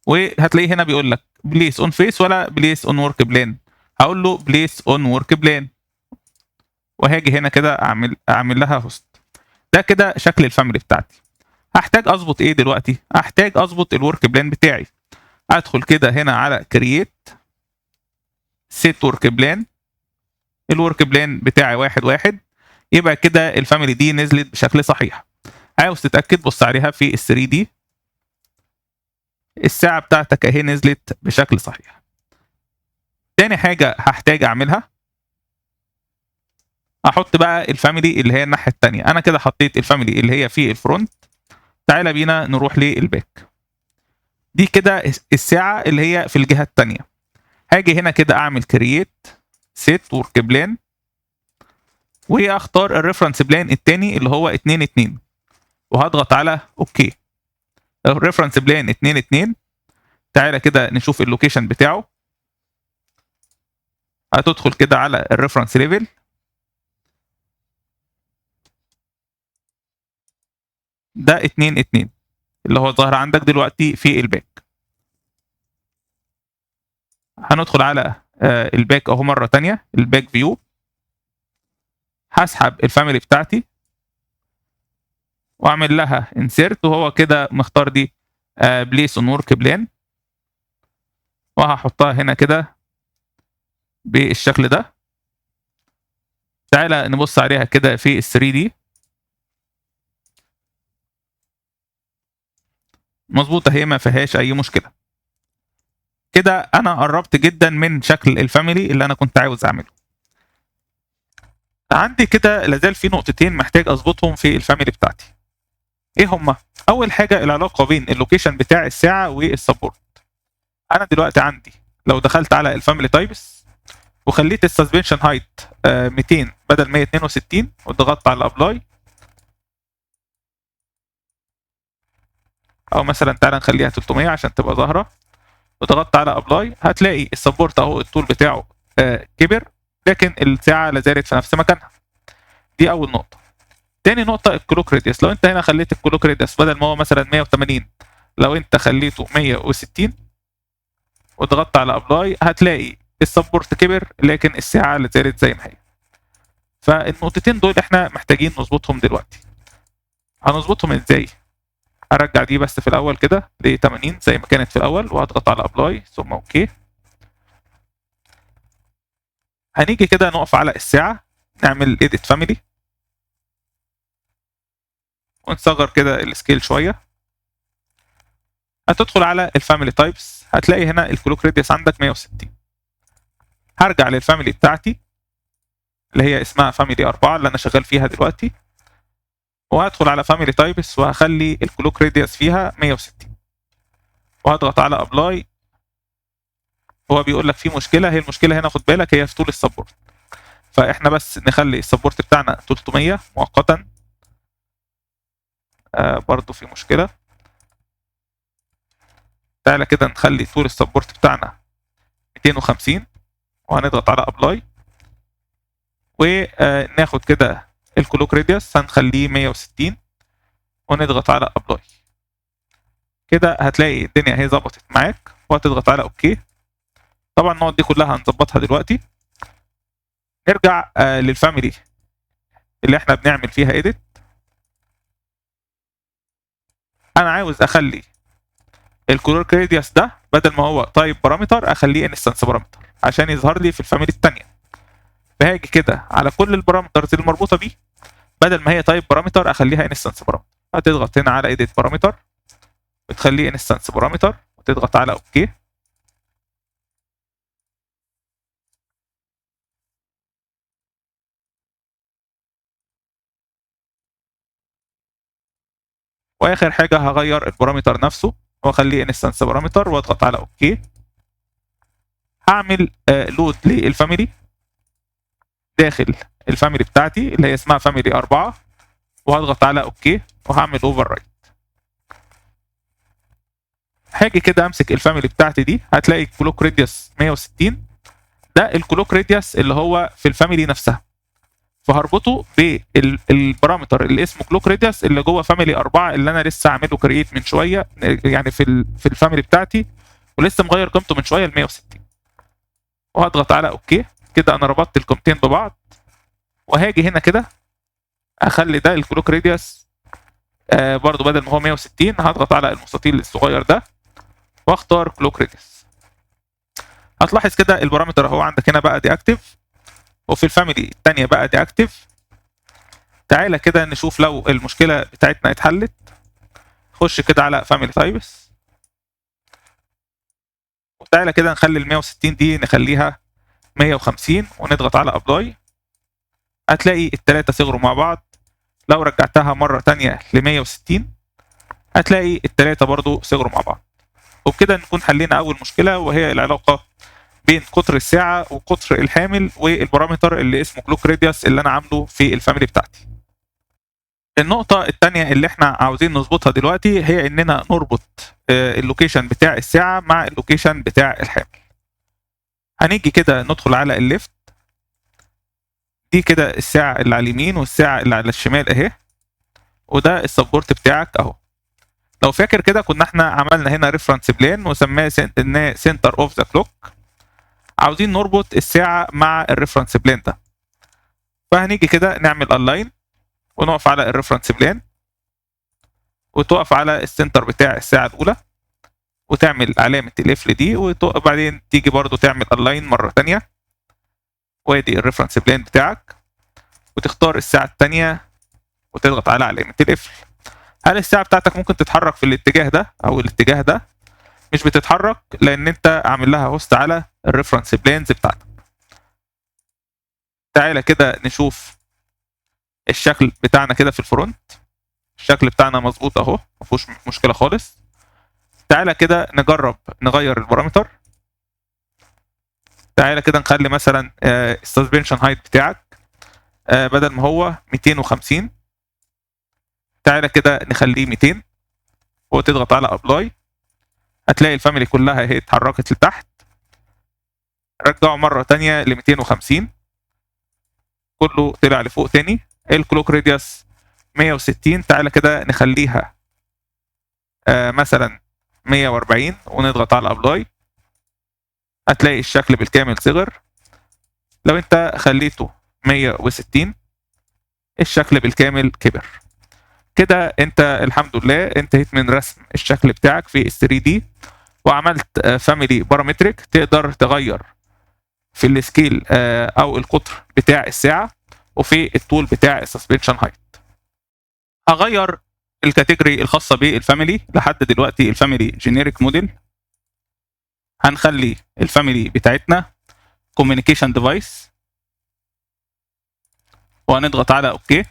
وهتلاقيه هنا بيقول لك بليس اون فيس ولا بليس اون ورك بلان. هقول له بليس اون ورك بلان، وهاجي هنا كده اعمل لها هوست. ده كده شكل الفاميلي بتاعتي. هحتاج اظبط ايه دلوقتي؟ هحتاج اظبط الورك بلان بتاعي. ادخل كده هنا على كرييت سيت ورك بلان. الورك بلان بتاعي 1 1، يبقى كده الفاميلي دي نزلت بشكل صحيح. عاوز تتاكد بص عليها في ال 3 دي، الساعه بتاعتك اهي نزلت بشكل صحيح. تاني حاجه هحتاج اعملها احط بقى الفاميلي اللي هي الناحيه الثانيه. انا كده حطيت الفاميلي اللي هي في الفرونت. تعالى بينا نروح للباك. دي كده الساعه اللي هي في الجهه الثانيه. هاجي هنا كده اعمل كرييت سيت ورك بلان، واختار الريفرنس بلان الثاني اللي هو 2 2، وهضغط على اوكي. الريفرنس بلان 2 2. تعالى كده نشوف اللوكيشن بتاعه. هتدخل كده على الريفرنس ليفل. ده 2 2 اللي هو ظاهر عندك دلوقتي في الباك. هندخل على الباك اهو مره ثانيه، الباك فيو. هسحب الفاميلي بتاعتي واعمل لها انسيرت، وهو كده مختار دي بليس اون ورك بلان، وهحطها هنا كده بالشكل ده. تعالى نبص عليها كده في ال 3 دي. مظبوطه، هي ما فيهاش اي مشكله. كده انا قربت جدا من شكل الفاميلي اللي انا كنت عاوز اعمله. عندي كده لازال في نقطتين محتاج اظبطهم في الفاميلي بتاعتي. ايه هما؟ اول حاجه العلاقه بين اللوكيشن بتاع الساعه والسبورت. انا دلوقتي عندي لو دخلت على الفاميلي تايبس وخليت السسبنشن هايت 200 بدل 162 وضغطت على ابلاي، او مثلا تعالى نخليها 300 عشان تبقى ظاهره، وضغطت على ابلاي، هتلاقي السبورت اهو الطول بتاعه كبر، لكن الساعه لا زالت في نفس مكانها. دي اول نقطه. تاني نقطه الكلوك ريديوس، لو انت هنا خليت الكلوك ريديوس بدل ما هو مثلا 180 لو انت خليته 160 وضغطت على ابلاي، هتلاقي السبورت كبر لكن الساعه لا زالت زي ما هي. فالنقطتين دول احنا محتاجين نظبطهم دلوقتي. هنظبطهم ازاي؟ هرجع دي بس في الاول كده ل 80 زي ما كانت في الاول، وهضغط على ابلاي ثم اوكي. هنيجي كده نقف على الساعه، نعمل edit family ونصغر كده السكيل شويه. هتدخل على الفاميلي تايبس، هتلاقي هنا الكلوك ريديوس عندك 160. هرجع للفاميلي بتاعتي اللي هي اسمها فاميلي 4 اللي انا شغال فيها دلوقتي، وهدخل على فاميلي تايبس وهخلي الكلوك ريديوس فيها 160 وهضغط على ابلاي. هو بيقول لك في مشكله، هي المشكله هنا خد بالك هي في طول السبورت، فاحنا بس نخلي السبورت بتاعنا 300 مؤقتا. برضو في مشكله. تعالى كده نخلي طول السبورت بتاعنا 250 وهنضغط على ابلاي، وناخد كده الكلوك ريديوس هنخليه 160 ونضغط على ابلاي. كده هتلاقي الدنيا هي ظبطت معاك، وهتضغط على اوكي. طبعا النقط دي كلها هنظبطها دلوقتي. نرجع للفاميلي اللي احنا بنعمل فيها ايديت. انا عاوز اخلي الكلوك ريديوس ده بدل ما هو تايب بارامتر اخليه انستنس بارامتر عشان يظهر لي في الفاميلي الثانيه. فهاجي كده على كل البارامترز المربوطه بيه، بدل ما هي تايب بارامتر اخليها انستنس بارامتر. هتضغط هنا على ايديت بارامتر وتخليه انستنس بارامتر وتضغط على اوكي. واخر حاجه هغير البارامتر نفسه واخليه انستنس بارامتر واضغط على اوكي. هعمل لود للفاميلي داخل الفاميلي بتاعتي اللي هي اسمها فاميلي 4 وهضغط على اوكي وهعمل اوفر رايت. هاجي كده امسك الفاميلي بتاعتي دي، هتلاقي الكلوك ريديوس 160 ده الكلوك ريديوس اللي هو في الفاميلي نفسها، فهربطه بالبارامتر اللي اسمه كلوك ريديوس اللي جوه فاميلي 4 اللي انا لسه عامله كرييت من شويه، يعني في الفاميلي بتاعتي ولسه مغير قيمته من شويه ل 160 وهضغط على اوكي. كده انا ربطت القيمتين ببعض. وهاجي هنا كده اخلي ده الكلوك ريديوس برضو بدل ما هو 160 هضغط على المستطيل الصغير ده واختار كلوك ريديوس. هتلاحظ كده البارامتر اهو عندك هنا بقى دي اكتف وفي الفاميلي الثانيه بقى دي اكتف. تعالى كده نشوف لو المشكله بتاعتنا اتحلت. خش كده على فاميلي تايبس وتعالى كده نخلي ال 160 دي نخليها 150 ونضغط على ابلاي. هتلاقي الثلاثه صغروا مع بعض. لو رجعتها مره ثانيه ل 160 هتلاقي الثلاثه برضو صغروا مع بعض. وبكده نكون حلينا اول مشكله وهي العلاقه بين قطر الساعه وقطر الحامل والبارامتر اللي اسمه كلوك ريديوس اللي انا عامله في الفاميلي بتاعتي. النقطة الثانية اللي احنا عاوزين نظبطها دلوقتي هي اننا نربط اللوكيشن بتاع الساعة مع اللوكيشن بتاع الحامل. هنيجي كده ندخل على الليفت، دي كده الساعة اللي على اليمين والساعة اللي على الشمال اهي، وده السبورت بتاعك اهو. لو فاكر كده كنا احنا عملنا هنا ريفرنس بلان وسماه سنتر اوف ذا كلوك. عاوزين نربط الساعة مع الريفرنس بلان ده، فهنيجي كده نعمل الاين ونقف على الريفرنس بلان وتقف على السنتر بتاع الساعة الأولى وتعمل علامة القفل دي، وبعدين تيجي برضو تعمل الاين مرة تانية وادي الريفرنس بلان بتاعك وتختار الساعة التانية وتضغط على علامة القفل. هل الساعة بتاعتك ممكن تتحرك في الاتجاه ده أو الاتجاه ده؟ مش بتتحرك لأن أنت عامل لها هوست على الريفرنس بلانز بتاعتك. تعالى كده نشوف الشكل بتاعنا كده في الفرونت. الشكل بتاعنا مظبوط اهو، مفيهوش مشكله خالص. تعالى كده نجرب نغير البارامتر. تعالى كده نخلي مثلا السسبنشن هايت بتاعك بدل ما هو 250، تعالى كده نخليه 200 وتضغط على ابلاي. هتلاقي الفاميلي كلها اهي اتحركت لتحت. رجعه مره تانية ل 250، كله طلع لفوق تاني. الكلوك راديوس 160، تعالى كده نخليها مثلا 140 ونضغط على ابلاي. هتلاقي الشكل بالكامل صغر. لو انت خليته 160 الشكل بالكامل كبر. كده انت الحمد لله انتهيت من رسم الشكل بتاعك في ال 3 دي، وعملت فاميلي بارامتريك تقدر تغير في السكيل او القطر بتاع الساعه وفي الطول بتاع السسبنشن هايت. هغير الكاتيجوري الخاصه بالفاميلي. لحد دلوقتي الفاميلي جينيريك موديل. هنخلي الفاميلي بتاعتنا كوميونيكيشن ديفايس وهنضغط على اوكي.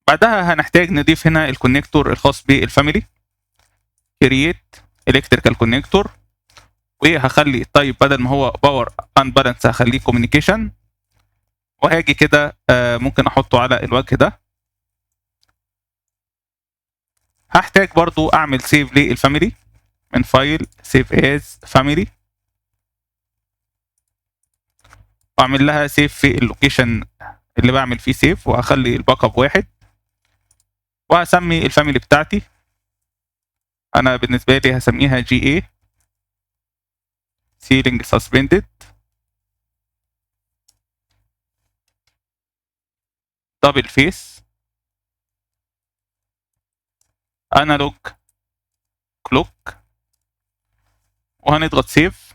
بعدها هنحتاج نضيف هنا الكونكتور الخاص بالفاميلي، كرييت الكتريكال كونكتور، وهخلي التايب بدل ما هو باور ان بالانس هخليه كوميونيكيشن. وهاجي كده ممكن احطه على الوجه ده. هحتاج برضو اعمل سيف للفاميلي من فايل سيف از فاميلي، واعمل لها سيف في اللوكيشن اللي بعمل فيه سيف، وهخلي الباك اب 1، وهسمي الفاميلي بتاعتي انا بالنسبه لي هسميها جي اي سيلينج سسبندد دبل فيس انالوج كلوك، وهنضغط سيف.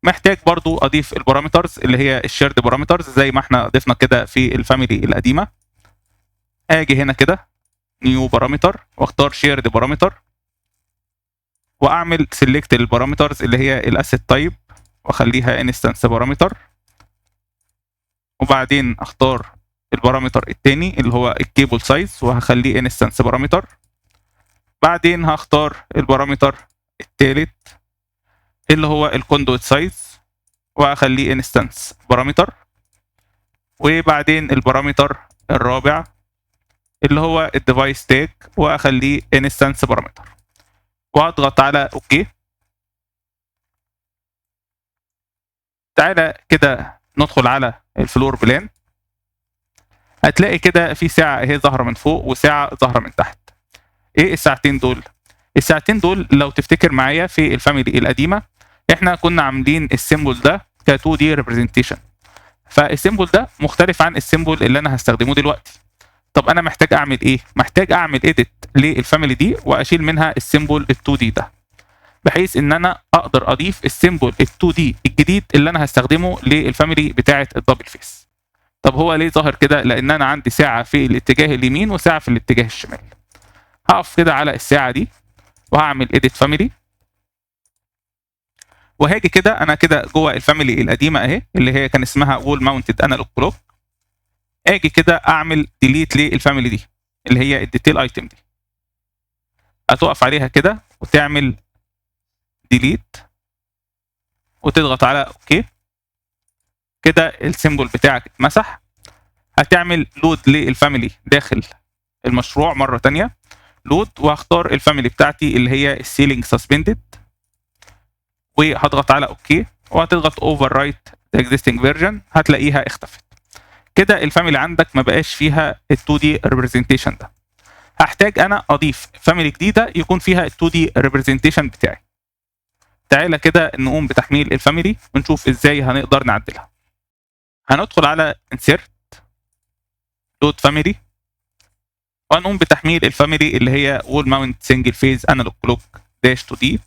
محتاج برضو اضيف البارامترز اللي هي الشيرد بارامترز زي ما احنا ضفنا كده في الفاميلي القديمه. اجي هنا كده نيو بارامتر واختار شيرد بارامتر، واعمل سيلكت البارامترز اللي هي الاسيت تايب واخليها انستنس بارامتر، وبعدين اختار البارامتر الثاني اللي هو الكيبل سايز وهخليه انستنس بارامتر. بعدين هختار البارامتر الثالث اللي هو الكوندويت سايز وهخليه انستنس بارامتر. وبعدين البارامتر الرابع اللي هو الديفايس تاج واخليه انستنس بارامتر، وهضغط على اوكي. تعالى كده ندخل على الفلور بلان. هتلاقي كده في ساعه اهي ظاهره من فوق وساعه ظاهره من تحت. ايه الساعتين دول؟ الساعتين دول لو تفتكر معايا في الفاميلي القديمه احنا كنا عاملين السيمبل ده ك 2 دي ريبريزنتيشن، فالسيمبل ده مختلف عن السيمبل اللي انا هستخدمه دلوقتي. طب انا محتاج اعمل ايه؟ محتاج اعمل اديت للفاميلي دي واشيل منها السيمبل ال 2 دي ده، بحيث ان انا اقدر اضيف السيمبل ال 2 دي الجديد اللي انا هستخدمه للفاميلي بتاعه الدبل فيس. طب هو ليه ظاهر كده؟ لان انا عندي ساعه في الاتجاه اليمين وساعه في الاتجاه الشمال. هقف كده على الساعه دي وهعمل اديت فاميلي، وهاجي كده انا كده جوه الفاميلي القديمه اهي اللي هي كان اسمها وول ماونتد انالوج كلوك. اجي كده اعمل ديليت للفاميلي دي اللي هي الديتيل ايتم دي، هتقف عليها كده وتعمل ديليت وتضغط على اوكي. كده السيمبل بتاعك اتمسح. هتعمل لود للفاميلي داخل المشروع مره ثانيه، لود، وهختار الفاميلي بتاعتي اللي هي السيلينج سسبندد، وهضغط على اوكي وهتضغط اوفر رايت ذا اكزيستنج فيرجن. هتلاقيها اختفت. كده الفاميلي عندك ما بقاش فيها ال 2 دي ريبريزنتيشن ده. هحتاج انا اضيف فاميلي جديده يكون فيها ال 2 دي ريبريزنتيشن بتاعي. تعالى كده نقوم بتحميل الفاميلي ونشوف ازاي هنقدر نعدلها. هندخل على insert دوت فاميلي وهنقوم بتحميل الفاميلي اللي هي وول ماونت سنجل فيز انالوج كلوك داش 2 دي.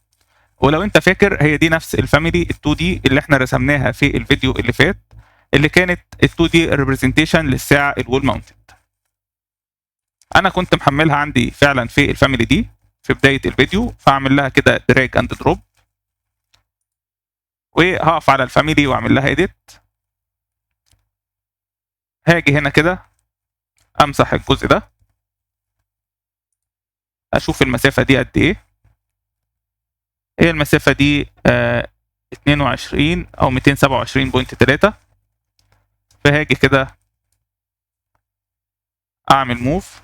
ولو انت فاكر هي دي نفس الفاميلي ال 2 دي اللي احنا رسمناها في الفيديو اللي فات، اللي كانت ال 2 دي ريبريزنتيشن للساعه الوول ماونتد. انا كنت محملها عندي فعلا في الفاميلي دي في بدايه الفيديو، فاعمل لها كده دراج اند دروب وهقف على الفاميلي واعمل لها اديت. هاجي هنا كده امسح الجزء ده اشوف المسافه دي قد ايه. هي المسافه دي 22 او 227.3. فهاجي كده اعمل موف.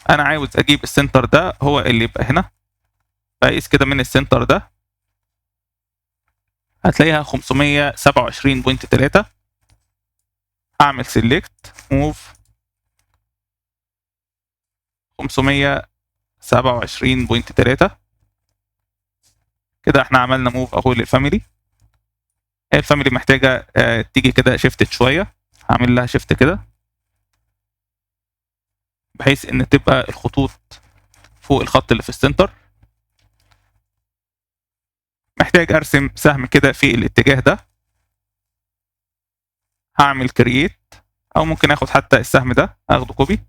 انا عاوز اجيب السنتر ده هو اللي يبقى هنا، بقيس كده من السنتر ده هتلاقيها 527.3. اعمل سيلكت موف 527.3. كده احنا عملنا موف اهو للفاميلي. هي الفاميلي محتاجه تيجي كده شيفتد شويه، هعمل لها شيفت كده بحيث ان تبقى الخطوط فوق الخط اللي في السنتر. محتاج ارسم سهم كده في الاتجاه ده، هعمل كرييت او ممكن اخد حتى السهم ده اخده كوبي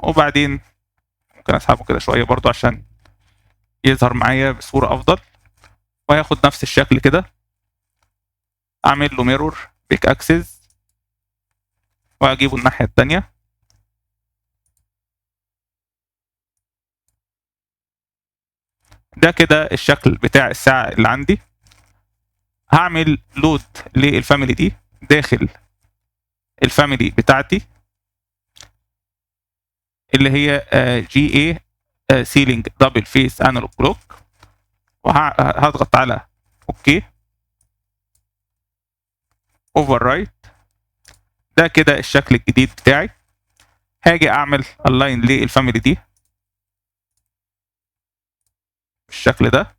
وبعدين ممكن اسحبه كده شويه برضو عشان يظهر معايا بصوره افضل. وهاخد نفس الشكل كده اعمل له ميرور بيك اكسس واجيبه الناحيه الثانيه. ده كده الشكل بتاع الساعه اللي عندي. هعمل لود للفاميلي دي داخل الفاميلي بتاعتي اللي هي جي اي سيلينج دبل فيس انالوج كلوك، وهضغط على اوكي اوفر رايت. ده كده الشكل الجديد بتاعي. هاجي اعمل الاين للفاميلي دي بالشكل ده.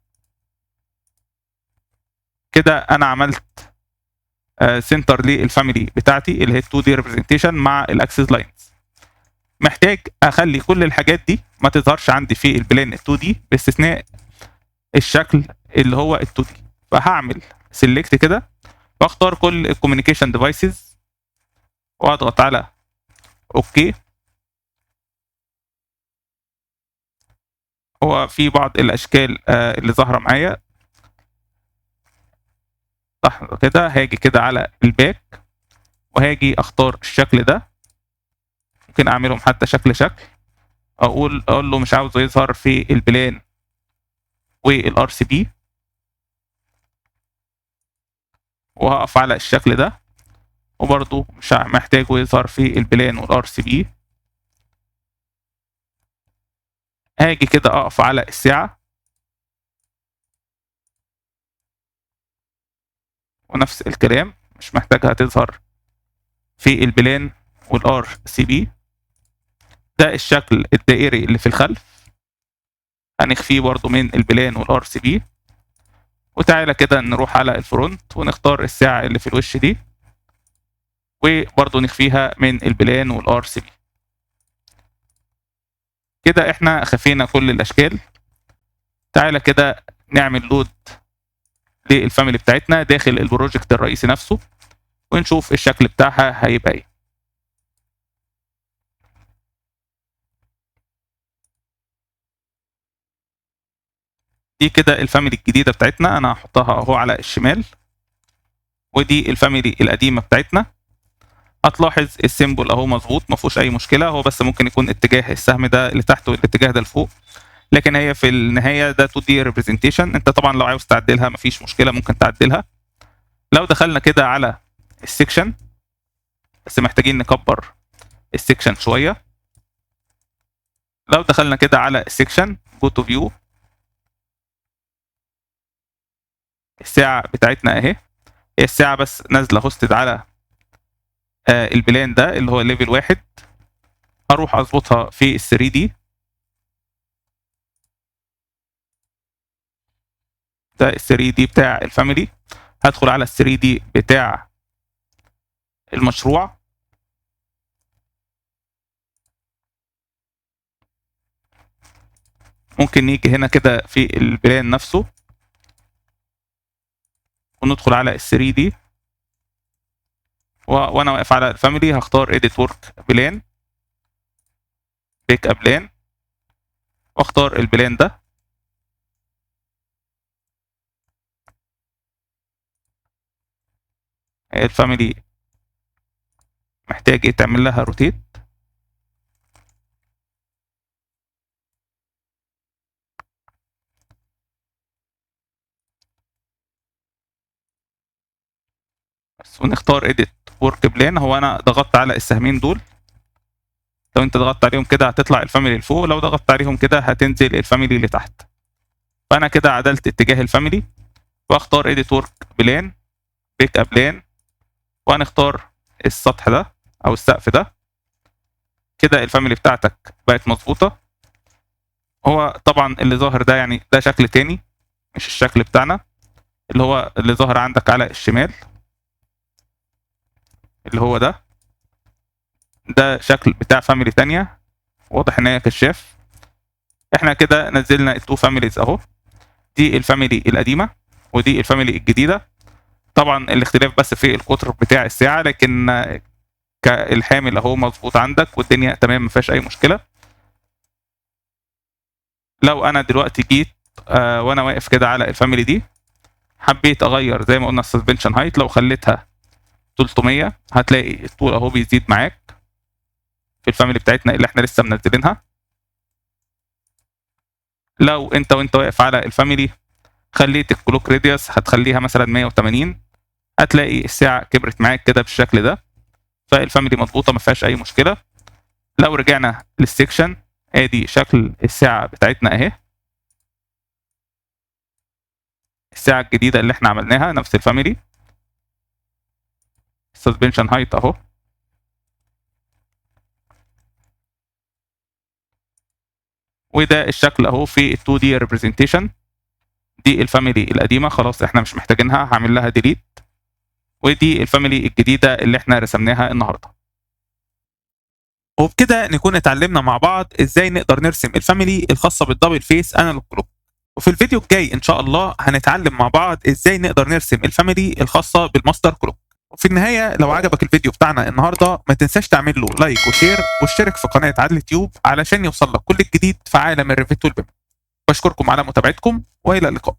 كده انا عملت سنتر للفاميلي بتاعتي اللي هي 2 دي ريبريزنتيشن مع الاكسس لاينز. محتاج اخلي كل الحاجات دي ما تظهرش عندي في البلان 2 دي باستثناء الشكل اللي هو ال 2 دي. فهعمل سيلكت كده واختار كل الكوميونيكيشن ديفايسز واضغط على اوكي. هو في بعض الاشكال اللي ظاهره معايا صح كده. هاجي كده على الباك وهاجي اختار الشكل ده، ممكن اعملهم حتى شكل اقول له مش عاوزه يظهر في البلان والار سي بي، وهقف على الشكل ده وبرضو مش محتاجه يظهر في البلان والار سي بي. هاجي كده اقف على الساعه ونفس الكلام مش محتاجها تظهر في البلان والار سي بي. ده الشكل الدائري اللي في الخلف هنخفيه برضو من البلان والار سي بي. وتعالى كده نروح على الفرونت ونختار الساعه اللي في الوش دي وبرضو نخفيها من البلان والار سي بي. كده احنا خفينا كل الاشكال. تعالى كده نعمل لود للفاميلي بتاعتنا داخل البروجكت الرئيسي نفسه ونشوف الشكل بتاعها هيبقى ايه. دي كده الفاميلي الجديده بتاعتنا، انا هحطها اهو على الشمال. ودي الفاميلي القديمه بتاعتنا. هتلاحظ السيمبل اهو مظبوط ما فيهوش اي مشكله، هو بس ممكن يكون اتجاه السهم ده لتحت والاتجاه ده لفوق، لكن هي في النهايه ده 2 دي ريبريزنتيشن. انت طبعا لو عاوز تعدلها مفيش مشكله ممكن تعدلها. لو دخلنا كده على السكشن، بس محتاجين نكبر السكشن شويه. لو دخلنا كده على السكشن جو تو فيو، الساعه بتاعتنا اهي. هي الساعه بس نازله هوستد على البلان ده اللي هو ليفل 1. هروح اظبطها في ال 3 دي. ده ال 3 دي بتاع الفاميلي. هدخل على ال 3 دي بتاع المشروع. ممكن نيجي هنا كده في البلان نفسه وندخل على ال 3 دي، وانا واقف على الفاميلي هختار edit work بلان بيك اب بلان واختار البلان ده. الفاميلي محتاج ايه تعمل لها روتيت. بس ونختار edit work plan. هو انا ضغطت على السهمين دول، لو انت ضغطت عليهم كده هتطلع الفاميلي لفوق، لو ضغطت عليهم كده هتنزل الفاميلي لتحت. فانا كده عدلت اتجاه الفاميلي، واختار edit work plan pick a plan، وهنختار السطح ده او السقف ده. كده الفاميلي بتاعتك بقت مظبوطه. هو طبعا اللي ظاهر ده يعني ده شكل تاني مش الشكل بتاعنا، اللي هو اللي ظاهر عندك على الشمال اللي هو ده شكل بتاع فاميلي تانية، واضح ان هي كشاف. احنا كده نزلنا التو فاميليز اهو، دي الفاميلي القديمه ودي الفاميلي الجديده. طبعا الاختلاف بس في القطر بتاع الساعه، لكن كالحامل اهو مظبوط عندك والدنيا تمام مفيهاش اي مشكله. لو انا دلوقتي جيت وانا واقف كده على الفاميلي دي، حبيت اغير زي ما قلنا السسبنشن هايت، لو خليتها 300 هتلاقي الطول اهو بيزيد معاك في الفاميلي بتاعتنا اللي احنا لسه منزلينها. لو انت وانت واقف على الفاميلي خليت الكلوك راديوس هتخليها مثلا 180، هتلاقي الساعه كبرت معاك كده بالشكل ده. فالفاميلي مظبوطه ما فيهاش اي مشكله. لو رجعنا للسكشن ادي شكل الساعه بتاعتنا اهي، الساعه الجديده اللي احنا عملناها نفس الفاميلي، السسبنشن هايت اهو. وده الشكل اهو في ال 2 دي ريبريزنتيشن. دي الفاميلي القديمه خلاص احنا مش محتاجينها، هعمل لها ديليت. ودي الفاميلي الجديده اللي احنا رسمناها النهارده. وبكده نكون اتعلمنا مع بعض ازاي نقدر نرسم الفاميلي الخاصه بالدبل فيس انالوج كلوك. وفي الفيديو الجاي ان شاء الله هنتعلم مع بعض ازاي نقدر نرسم الفاميلي الخاصه بالماستر كلوك. وفي النهايه لو عجبك الفيديو بتاعنا النهارده ما تنساش تعمل له لايك وشير واشترك في قناه عدل تيوب علشان يوصل لك كل الجديد في عالم الريفيت والبيم. بشكركم على متابعتكم والى اللقاء.